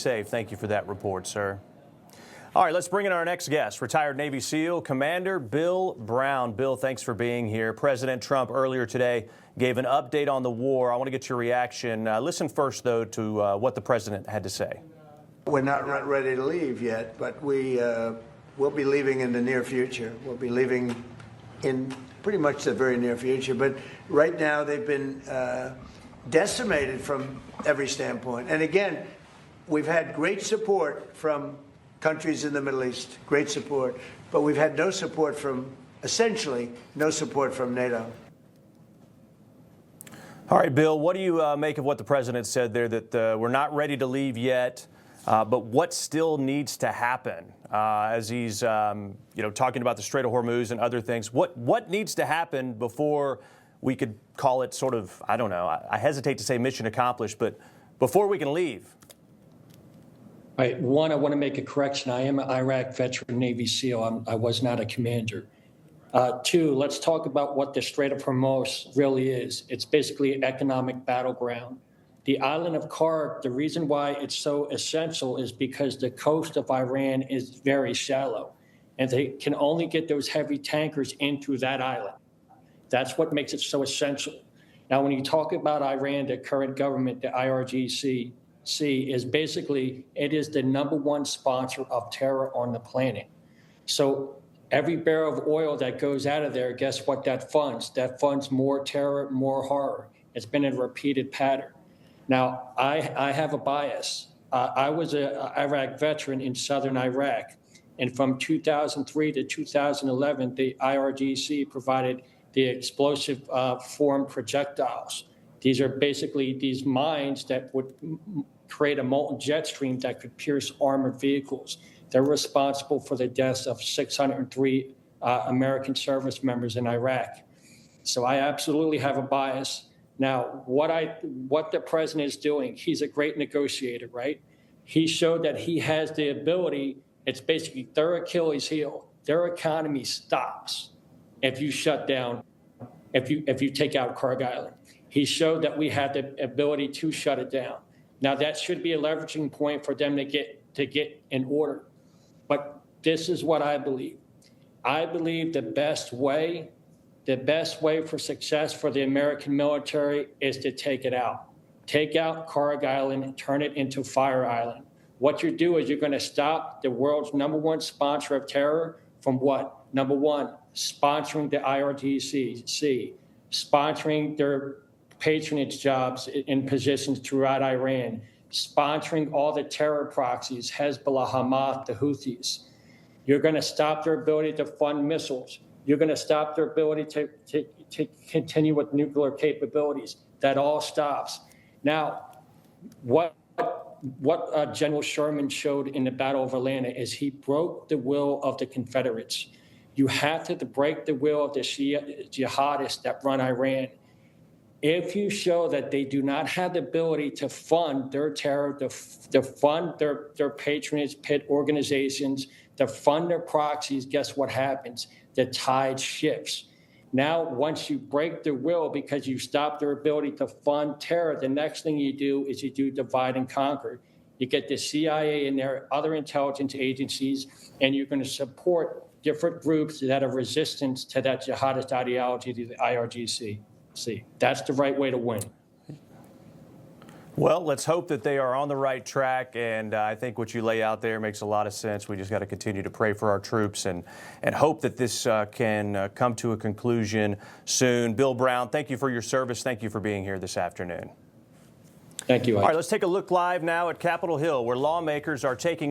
safe. Thank you for that report, sir. All right, let's bring in our next guest, retired Navy SEAL Commander Bill Brown. Bill, thanks for being here. President Trump earlier today gave an update on the war. I want to get your reaction. Listen first, though, to what the president had to say. We're not ready to leave yet, but we'll be leaving in the near future. We'll be leaving in pretty much the very near future. But right now, they've been decimated from every standpoint. And again, we've had great support from countries in the Middle East, great support, but we've had no support from, essentially, no support from NATO. All right, Bill, what do you make of what the president said there, that we're not ready to leave yet, but what still needs to happen as he's, talking about the Strait of Hormuz and other things? What needs to happen before we could call it sort of, I don't know, I hesitate to say mission accomplished, but before we can leave? All right. One, I want to make a correction. I am an Iraq veteran Navy SEAL. I was not a commander. Two, let's talk about what the Strait of Hormuz really is. It's basically an economic battleground. The island of Kharg, the reason why it's so essential is because the coast of Iran is very shallow, and they can only get those heavy tankers in through that island. That's what makes it so essential. Now, when you talk about Iran, the current government, the IRGC, is basically, it is the #1 sponsor of terror on the planet. So every barrel of oil that goes out of there, guess what that funds? That funds more terror, more horror. It's been a repeated pattern. Now, I have a bias. I was an Iraq veteran in southern Iraq. And from 2003 to 2011, the IRGC provided the explosive formed projectiles. These are basically these mines that would create a molten jet stream that could pierce armored vehicles. They're responsible for the deaths of 603 American service members in Iraq. So I absolutely have a bias. Now, what the president is doing, he's a great negotiator, right? He showed that he has the ability. It's basically their Achilles heel. Their economy stops if you shut down, if you take out Kharg Island. He showed that we had the ability to shut it down. Now, that should be a leveraging point for them to get in order. But this is what I believe. I believe the best way for success for the American military is to take it out. Take out Kharg Island and turn it into Fire Island. What you do is you're going to stop the world's #1 sponsor of terror from what? #1, sponsoring the IRGC, sponsoring their patronage jobs in positions throughout Iran, sponsoring all the terror proxies, Hezbollah, Hamas, the Houthis. You're going to stop their ability to fund missiles. You're going to stop their ability to continue with nuclear capabilities. That all stops. Now, what General Sherman showed in the Battle of Atlanta is he broke the will of the Confederates. You have to break the will of the Shia jihadists that run Iran. If you show that they do not have the ability to fund their terror, to fund their patronage pit organizations, to fund their proxies, guess what happens? The tide shifts. Now, once you break their will because you stop their ability to fund terror, the next thing you do is you do divide and conquer. You get the CIA and their other intelligence agencies, and you're going to support different groups that are resistant to that jihadist ideology, to the IRGC. That's the right way to win. Well, let's hope that they are on the right track, and I think what you lay out there makes a lot of sense. We just got to continue to pray for our troops and hope that this can come to a conclusion soon. Bill Brown, thank you for your service. Thank you for being here this afternoon. Thank you. All right, let's take a look live now at Capitol Hill, where lawmakers are taking